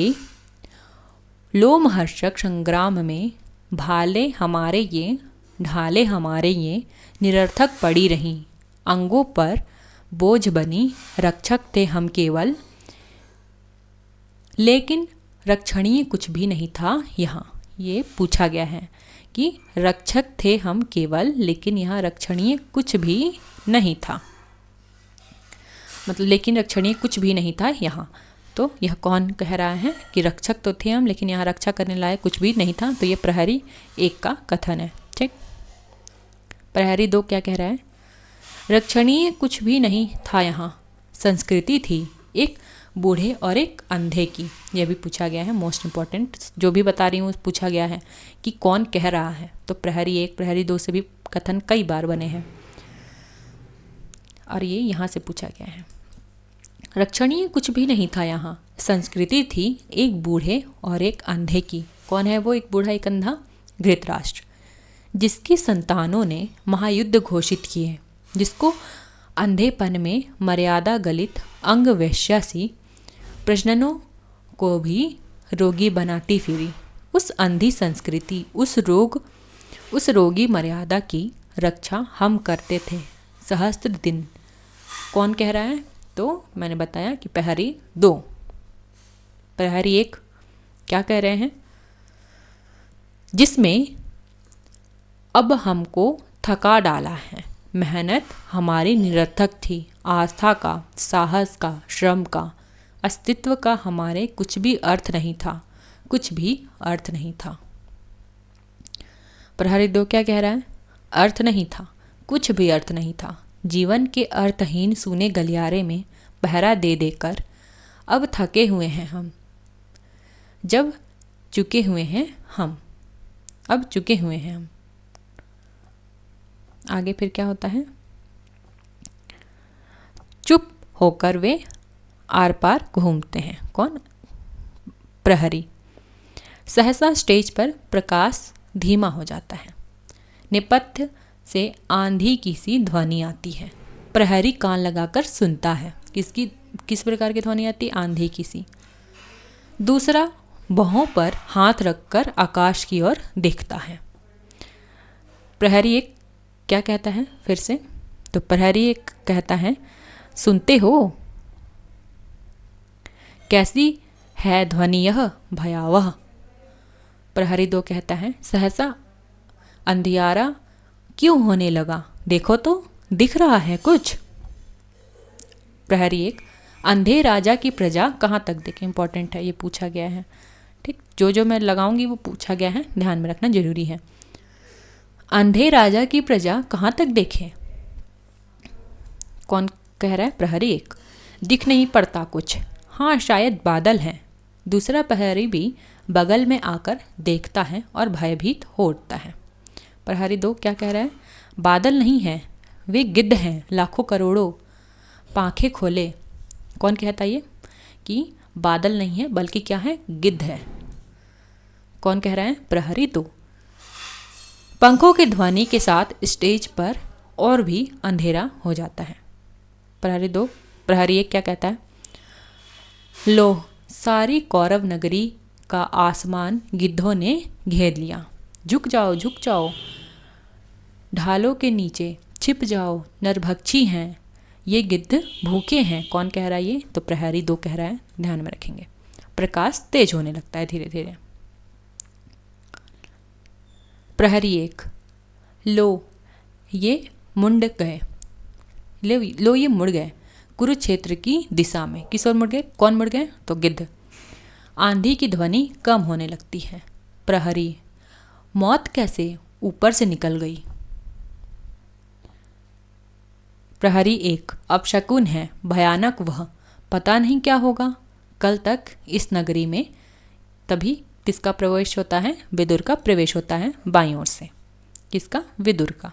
लोमहर्षक संग्राम में ढाले हमारे ये निरर्थक पड़ी रहीं, अंगों पर बोझ बनी रक्षक थे हम केवल, लेकिन रक्षणीय कुछ भी नहीं था यहाँ। ये पूछा गया है कि रक्षक थे हम केवल, लेकिन यहाँ रक्षणीय कुछ भी नहीं था, मतलब लेकिन रक्षणीय कुछ भी नहीं था यहाँ। तो यह कौन कह रहा है कि रक्षक तो थे हम, लेकिन यहाँ रक्षा करने लायक कुछ भी नहीं था। तो ये प्रहरी 1 का कथन है। ठीक, प्रहरी 2 क्या कह रहा है? रक्षणीय कुछ भी नहीं था यहाँ, संस्कृति थी एक बूढ़े और एक अंधे की। यह भी पूछा गया है, मोस्ट इम्पॉर्टेंट जो भी बता रही हूँ पूछा गया है कि कौन कह रहा है। तो प्रहरी 1 प्रहरी 2 से भी कथन कई बार बने हैं और ये यहाँ से पूछा गया है। रक्षणीय कुछ भी नहीं था यहाँ, संस्कृति थी एक बूढ़े और एक अंधे की। कौन है वो एक बूढ़ा एक अंधा? धृतराष्ट्र, जिसकी संतानों ने महायुद्ध घोषित किए, जिसको अंधेपन में मर्यादा गलित अंग वेश्या सी प्रजननों को भी रोगी बनाती फिरी। उस अंधी संस्कृति, उस रोगी मर्यादा की रक्षा हम करते थे सहस्त्र दिन। कौन कह रहा है? तो मैंने बताया कि प्रहरी 2। प्रहरी 1 क्या कह रहे हैं? जिसमें अब हमको थका डाला है, मेहनत हमारी निरर्थक थी, आस्था का, साहस का, श्रम का, अस्तित्व का हमारे कुछ भी अर्थ नहीं था, कुछ भी अर्थ नहीं था। प्रहरी 2 क्या कह रहा है? अर्थ नहीं था, कुछ भी अर्थ नहीं था। जीवन के अर्थहीन सूने गलियारे में पहरा दे देकर अब थके हुए हैं हम, अब चुके हुए हैं हम। आगे फिर क्या होता है? चुप होकर वे आर पार घूमते हैं। कौन? प्रहरी। सहसा स्टेज पर प्रकाश धीमा हो जाता है, नेपथ्य से आंधी की सी ध्वनि आती है। प्रहरी कान लगाकर सुनता है। किस प्रकार की ध्वनि आती? आंधी की सी। दूसरा बाहों पर हाथ रखकर आकाश की ओर देखता है। प्रहरी 1 क्या कहता है फिर से? तो प्रहरी 1 कहता है, सुनते हो? कैसी है ध्वनि यह भयावह। प्रहरी 2 कहता है, सहसा अंधियारा क्यों होने लगा, देखो तो दिख रहा है कुछ। प्रहरी 1 अंधे राजा की प्रजा कहाँ तक देखे। इंपॉर्टेंट है, ये पूछा गया है। ठीक, जो मैं लगाऊंगी वो पूछा गया है, ध्यान में रखना जरूरी है। अंधे राजा की प्रजा कहाँ तक देखे। कौन कह रहा है? प्रहरी 1। दिख नहीं पड़ता कुछ, हाँ शायद बादल हैं। दूसरा प्रहरी भी बगल में आकर देखता है और भयभीत हो उठता है। प्रहरी 2 क्या कह रहा है? बादल नहीं है, वे गिद्ध हैं, लाखों करोड़ों पांखें खोले। कौन कहता है ये कि बादल नहीं है बल्कि क्या है? गिद्ध है। कौन कह रहा है? प्रहरी 2। पंखों की ध्वनि के साथ स्टेज पर और भी अंधेरा हो जाता है। प्रहरी 2 प्रहरी 1 क्या कहता है? लो, सारी कौरव नगरी का आसमान गिद्धों ने घेर लिया। झुक जाओ, ढालों के नीचे छिप जाओ, नरभक्षी हैं ये गिद्ध, भूखे हैं। कौन कह रहा है ये? तो प्रहरी 2 कह रहा है, ध्यान में रखेंगे। प्रकाश तेज होने लगता है धीरे धीरे। प्रहरी 1 लो ये मुड़ गए, लो ये मुड़ गए कुरुक्षेत्र की दिशा में। किस ओर मुड़ गए? कौन मुड़ गए? तो गिद्ध। आंधी की ध्वनि कम होने लगती है। प्रहरी मौत कैसे ऊपर से निकल गई। प्रहरी 1 अपशकुन है, भयानक वह, पता नहीं क्या होगा कल तक इस नगरी में। तभी किसका प्रवेश होता है? विदुर का प्रवेश होता है बाईं ओर से। किसका? विदुर का।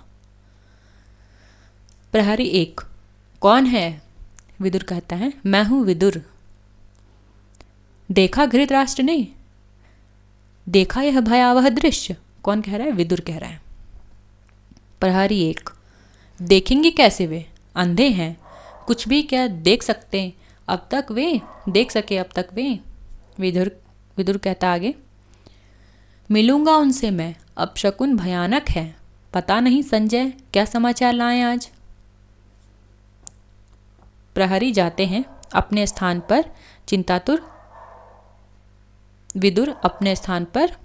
प्रहरी 1 कौन है? विदुर कहता है, मैं हूं विदुर। देखा धृतराष्ट्र ने, देखा यह भयावह दृश्य। कौन कह रहा है? विदुर कह रहा है। प्रहरी 1 देखेंगे कैसे, वे अंधे हैं, कुछ भी क्या देख सकते अब तक वे, देख सके अब तक वे। विदुर कहता आगे, मिलूंगा उनसे मैं, अपशकुन भयानक है। पता नहीं संजय क्या समाचार लाएं आज। प्रहरी जाते हैं अपने स्थान पर चिंतातुर। विदुर अपने स्थान पर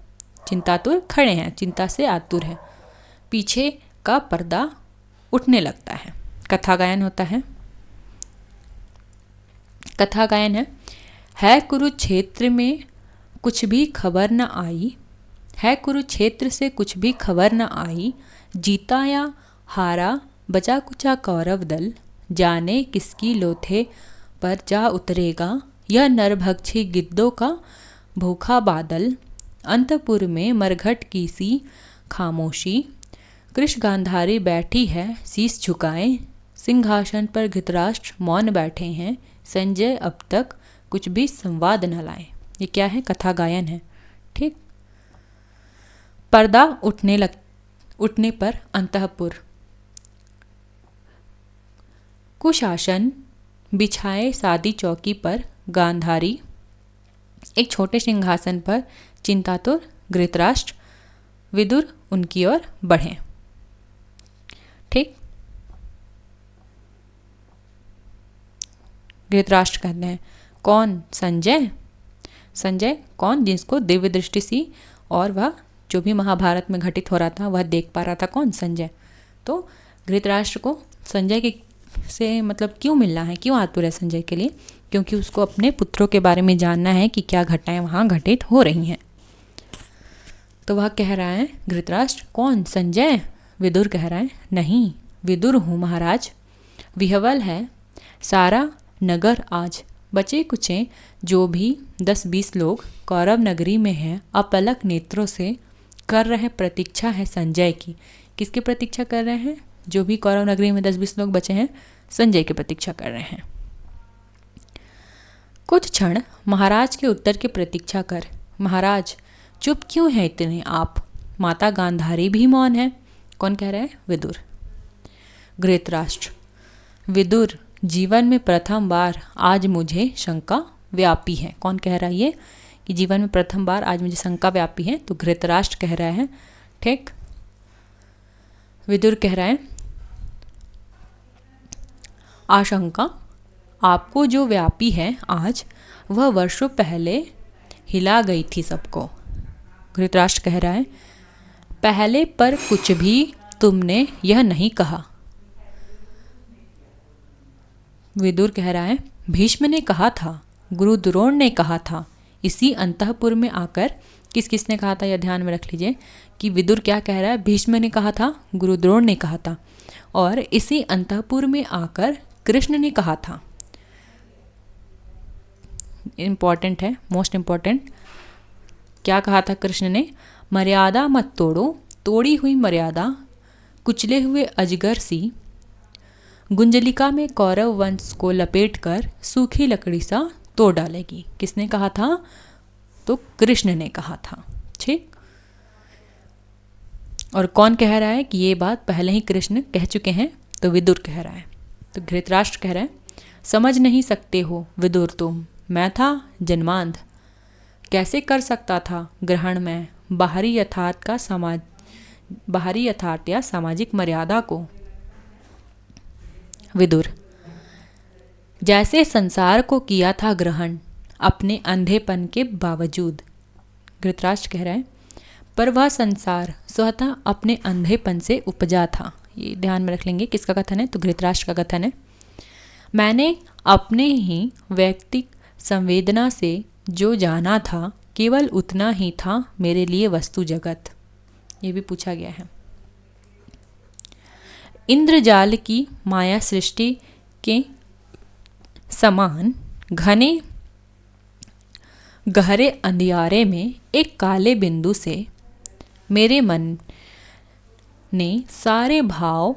चिंतातुर खड़े हैं, चिंता से आतुर है। पीछे का पर्दा उठने लगता है। कथा गायन होता है। कथा गायन है कुरुक्षेत्र में कुछ भी खबर न आई, है कुरुक्षेत्र से कुछ भी खबर न आई। जीता या हारा बचा कुचा कौरव दल, जाने किसकी लोथे पर जा उतरेगा यह नरभक्षी गिद्धों का भूखा बादल। अंतपुर में मरघट की सी खामोशी, कृष गांधारी बैठी है शीश झुकाए। सिंहासन पर धृतराष्ट्र मौन बैठे हैं, संजय अब तक कुछ भी संवाद न लाए। ये क्या है? कथा गायन है। ठीक। पर्दा उठने पर अंतःपुर। कुशासन बिछाए सादी चौकी पर गांधारी, एक छोटे सिंहासन पर चिंतातुर धृतराष्ट्र, विदुर उनकी ओर बढ़े। ठीक। धृतराष्ट्र कहते हैं कौन? संजय। संजय कौन? जिसको दिव्य दृष्टि सी और वह जो भी महाभारत में घटित हो रहा था वह देख पा रहा था। कौन? संजय। तो धृतराष्ट्र को संजय के से मतलब क्यों मिलना है, क्यों आतुर है संजय के लिए? क्योंकि उसको अपने पुत्रों के बारे में जानना है कि क्या घटनाएं वहाँ घटित हो रही हैं। तो वह कह रहा है धृतराष्ट्र कौन? संजय। विदुर कह रहा है नहीं, विदुर हूँ महाराज। विह्वल है सारा नगर आज, बचे कुचे जो भी 10-20 लोग कौरव नगरी में हैं, अपलक नेत्रों से कर रहे प्रतीक्षा है संजय की। किसकी प्रतीक्षा कर रहे हैं? जो भी कौरव नगरी में 10-20 लोग बचे हैं, संजय की प्रतीक्षा कर रहे हैं। कुछ क्षण महाराज के उत्तर की प्रतीक्षा कर। महाराज चुप क्यों हैं इतने आप? माता गांधारी भी मौन है। कौन कह रहा है? विदुर। धृतराष्ट्र, विदुर जीवन में प्रथम बार आज मुझे शंका व्यापी है। कौन कह रहा है ये कि जीवन में प्रथम बार आज मुझे शंका व्यापी है? तो धृतराष्ट्र कह रहा है। ठीक। विदुर कह रहा है आशंका आपको जो व्यापी है आज, वह वर्षों पहले हिला गई थी सबको। धृतराष्ट्र कह रहा है पहले पर कुछ भी तुमने यह नहीं कहा। विदुर कह रहा है भीष्म ने कहा था, गुरु द्रोण ने कहा था। इसी अंतःपुर में आकर किस किसने कहा था? यह ध्यान में रख लीजिए कि विदुर क्या कह रहा है? भीष्म ने कहा था, गुरु द्रोण ने कहा था, और इसी अंतःपुर में आकर कृष्ण ने कहा था। इंपॉर्टेंट है, मोस्ट इंपॉर्टेंट। क्या कहा था कृष्ण ने? मर्यादा मत तोड़ो, तोड़ी हुई मर्यादा कुचले हुए अजगर सी गुंजलिका में कौरव वंश को लपेटकर सूखी लकड़ी सा तोड़ डालेगी। किसने कहा था? तो कृष्ण ने कहा था। ठीक। और कौन कह रहा है कि ये बात पहले ही कृष्ण कह चुके हैं? तो विदुर कह रहा है। तो धृतराष्ट्र कह रहा है समझ नहीं सकते हो विदुर तुम, मैं था जन्मांध, कैसे कर सकता था ग्रहण में बाहरी यथार्थ या सामाजिक मर्यादा को। विदुर, जैसे संसार को किया था ग्रहण अपने अंधेपन के बावजूद। धृतराष्ट्र कह रहा है पर वह संसार स्वतः अपने अंधेपन से उपजा था। ये ध्यान में रख लेंगे। किसका कथन है? तो धृतराष्ट्र का कथन है। मैंने अपने ही वैयक्तिक संवेदना से जो जाना था केवल उतना ही था मेरे लिए वस्तु जगत। ये भी पूछा गया है। इंद्रजाल की माया सृष्टि के समान घने गहरे अंधियारे में एक काले बिंदु से मेरे मन ने सारे भाव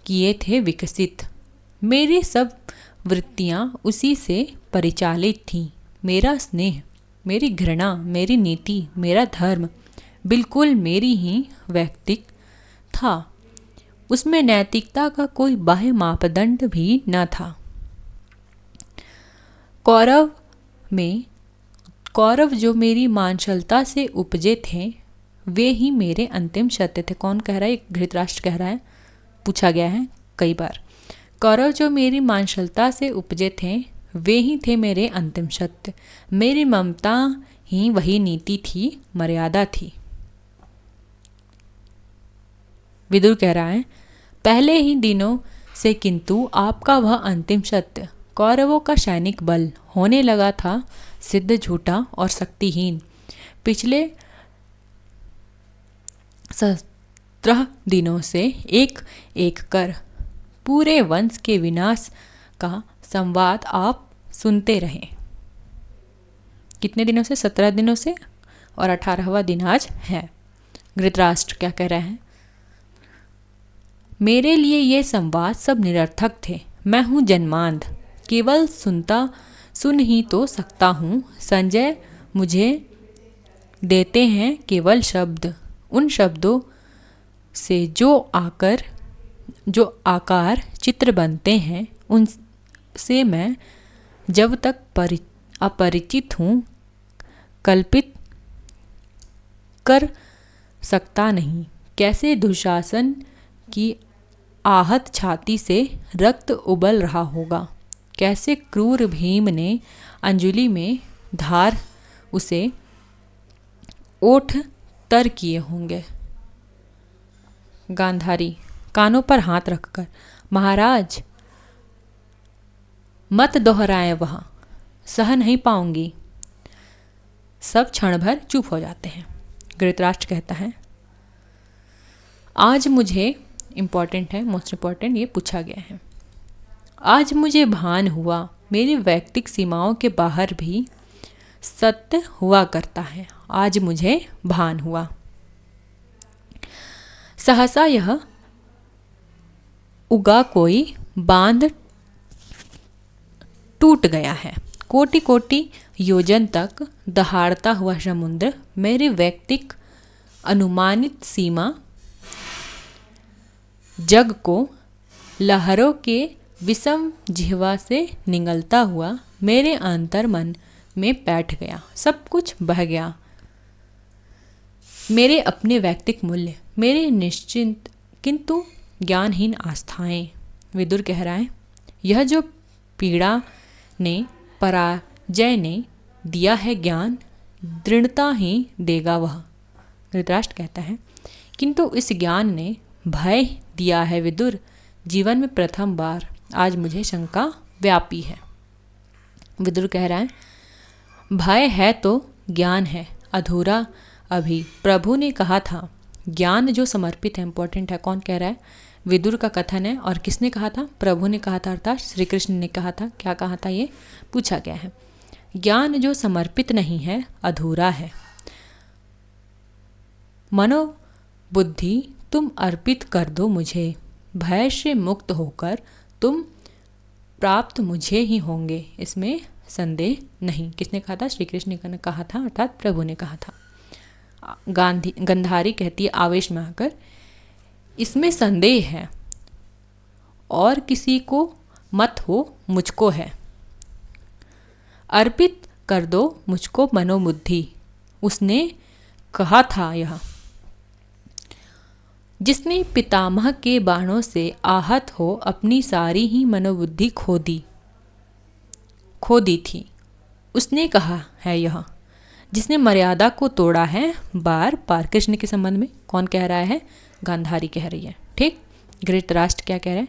किए थे विकसित। मेरी सब वृत्तियाँ उसी से परिचालित थीं। मेरा स्नेह, मेरी घृणा, मेरी नीति, मेरा धर्म बिल्कुल मेरी ही वैयक्तिक था। उसमें नैतिकता का कोई बाह्य मापदंड भी न था। कौरव जो मेरी मांशलता से उपजे थे, वे ही मेरे अंतिम सत्य थे। कौन कह रहा है? धृतराष्ट्र कह रहा है, पूछा गया है कई बार। कौरव जो मेरी मांसलता से उपजे थे, वे ही थे मेरे अंतिम सत्य। मेरी ममता ही वही नीति थी, मर्यादा थी। विदुर कह रहा है, पहले ही दिनों से किंतु आपका वह अंतिम सत्य कौरवों का सैनिक बल होने लगा था सिद्ध, झूठा और शक्तिहीन। पिछले 17 दिनों से एक एक कर पूरे वंश के विनाश का संवाद आप सुनते रहे। कितने दिनों से? 17 दिनों से, और 18वां दिन आज है। धृतराष्ट्र क्या कह रहे हैं? मेरे लिए ये संवाद सब निरर्थक थे। मैं हूँ जन्मांध, केवल सुन ही तो सकता हूँ। संजय मुझे देते हैं केवल शब्द, उन शब्दों से जो आकार चित्र बनते हैं, उनसे मैं जब तक अपरिचित हूँ कल्पित कर सकता नहीं। कैसे दुशासन की आहत छाती से रक्त उबल रहा होगा, कैसे क्रूर भीम ने अंजलि में धार उसे ओठ तर किए होंगे। गांधारी कानों पर हाथ रखकर, महाराज मत दोहराएं, वह सह नहीं पाऊंगी। सब क्षण भर चुप हो जाते हैं। धृतराष्ट्र कहता है, आज मुझे इम्पॉर्टेंट है, मोस्ट इम्पॉर्टेंट, ये पूछा गया है। आज मुझे भान हुआ मेरी वैयक्तिक सीमाओं के बाहर भी सत्य हुआ करता है। आज मुझे भान हुआ। सहसा यह उगा कोई बांध टूट गया है। कोटि कोटि योजन तक दहाड़ता हुआ समुद्र मेरी वैयक्तिक अनुमानित सीमा जग को लहरों के विषम जिह्वा से निगलता हुआ मेरे अंतर मन में बैठ गया। सब कुछ बह गया। मेरे अपने वैयक्तिक मूल्य, मेरे निश्चिंत किंतु ज्ञानहीन आस्थाएं। विदुर कह रहा है, यह जो पीड़ा ने पराजय ने दिया है ज्ञान, दृढ़ता ही देगा वह। धृतराष्ट्र कहता है, किंतु इस ज्ञान ने भय दिया है विदुर। जीवन में प्रथम बार आज मुझे शंका व्यापी है। विदुर कह रहा है, भय है तो ज्ञान है अधूरा अभी। प्रभु ने कहा था ज्ञान जो समर्पित है, इंपॉर्टेंट है। कौन कह रहा है? विदुर का कथन है। और किसने कहा था? प्रभु ने कहा था, अर्थात श्री कृष्ण ने कहा था। क्या कहा था? ये पूछा गया है। ज्ञान जो समर्पित नहीं है अधूरा है। मनो बुद्धि तुम अर्पित कर दो मुझे, भय से मुक्त होकर तुम प्राप्त मुझे ही होंगे, इसमें संदेह नहीं। किसने कहा था? श्री कृष्ण ने कहा था, अर्थात प्रभु ने कहा था। गंधारी कहती है आवेश में आकर, इसमें संदेह है और किसी को मत हो, मुझको है। अर्पित कर दो मुझको मनोबुद्धि, उसने कहा था। यह जिसने पितामह के बाणों से आहत हो अपनी सारी ही मनोबुद्धि खो दी थी, उसने कहा है। यह जिसने मर्यादा को तोड़ा है बार बार। कृष्ण के संबंध में कौन कह रहा है? गांधारी कह रही है। ठीक। धृतराष्ट्र क्या कह रहे हैं?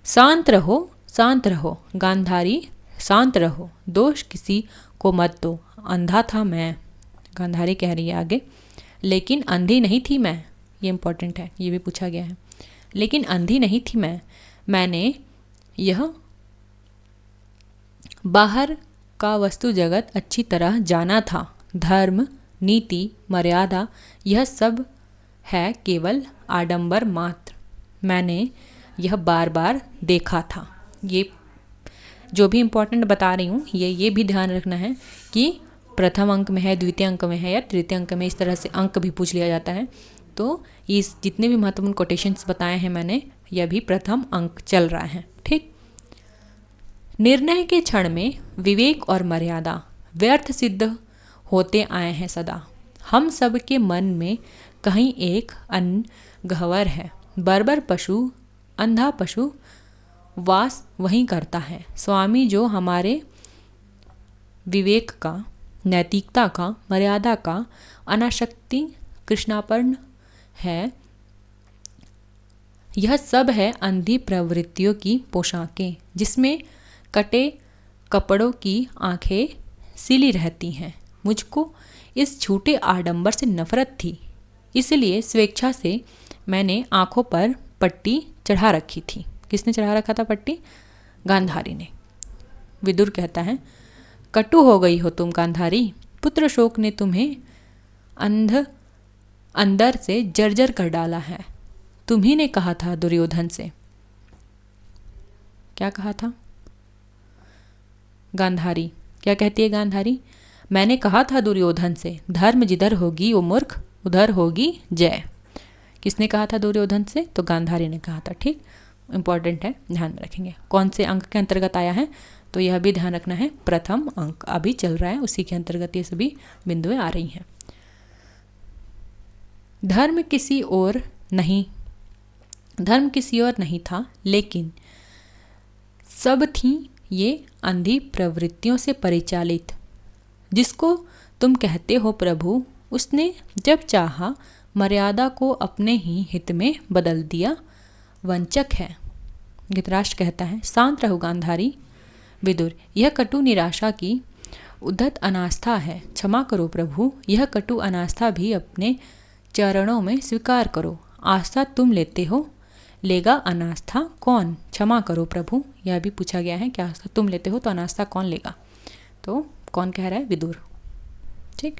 शांत रहो, शांत रहो गांधारी, शांत रहो, दोष किसी को मत दो। अंधा था मैं, गांधारी कह रही है आगे, लेकिन अंधी नहीं थी मैं। ये इंपॉर्टेंट है, ये भी पूछा गया है। लेकिन अंधी नहीं थी मैं, मैंने यह बाहर का वस्तु जगत अच्छी तरह जाना था। धर्म, नीति, मर्यादा, यह सब है केवल आडंबर मात्र। मैंने यह बार बार देखा था। ये जो भी इम्पोर्टेंट बता रही हूँ, ये भी ध्यान रखना है कि प्रथम अंक में है, द्वितीय अंक में है या तृतीय अंक में, इस तरह से अंक भी पूछ लिया जाता है। तो ये जितने भी महत्वपूर्ण कोटेशंस बताए हैं मैंने, यह भी प्रथम अंक चल रहा है। ठीक। निर्णय के क्षण में विवेक और मर्यादा व्यर्थ सिद्ध होते आए हैं सदा। हम सब के मन में कहीं एक अन्न गह्वर है। बर्बर पशु, अंधा पशु वास वहीं करता है। स्वामी जो हमारे विवेक का, नैतिकता का, मर्यादा का अनासक्ति कृष्णापर्ण है। यह सब है अंधी प्रवृत्तियों की पोशाकें, जिसमें कटे कपड़ों की आंखें सिली रहती हैं। मुझको इस झूठे आडंबर से नफरत थी, इसलिए स्वेच्छा से मैंने आंखों पर पट्टी चढ़ा रखी थी। किसने चढ़ा रखा था पट्टी? गांधारी ने। विदुर कहता है, कटु हो गई हो तुम गांधारी, पुत्र शोक ने तुम्हें अंदर से जर्जर कर डाला है। तुम्ही ने कहा था दुर्योधन से, क्या कहा था? गांधारी क्या कहती है? गांधारी, मैंने कहा था दुर्योधन से, धर्म जिधर होगी वो मूर्ख उधर होगी जय। किसने कहा था दुर्योधन से? तो गांधारी ने कहा था। ठीक, इंपॉर्टेंट है, ध्यान में रखेंगे। कौन से अंक के अंतर्गत आया है तो यह भी ध्यान रखना है, प्रथम अंक अभी चल रहा है, उसी के अंतर्गत ये सभी बिंदुएं आ रही हैं। धर्म किसी और नहीं था, लेकिन सब थी ये अंधी प्रवृत्तियों से परिचालित। जिसको तुम कहते हो प्रभु, उसने जब चाहा मर्यादा को अपने ही हित में बदल दिया। वंचक है। धृतराष्ट्र कहता है, शांत रहो गांधारी। विदुर, यह कटु निराशा की उद्धत अनास्था है, क्षमा करो प्रभु। यह कटु अनास्था भी अपने चरणों में स्वीकार करो। आस्था तुम लेते हो, लेगा अनास्था कौन? क्षमा करो प्रभु। यह भी पूछा गया है कि आस्था तुम लेते हो तो अनास्था कौन लेगा? तो कौन कह रहा है? विदुर। ठीक,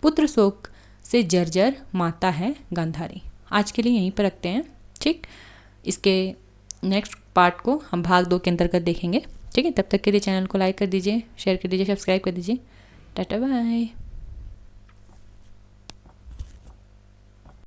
पुत्र शोक से जर्जर माता है गांधारी। आज के लिए यहीं पर रखते हैं। ठीक, इसके नेक्स्ट पार्ट को हम भाग 2 के अंतर्गत देखेंगे। ठीक है, तब तक के लिए चैनल को लाइक कर दीजिए, शेयर कर दीजिए, सब्सक्राइब कर दीजिए। Tata bye.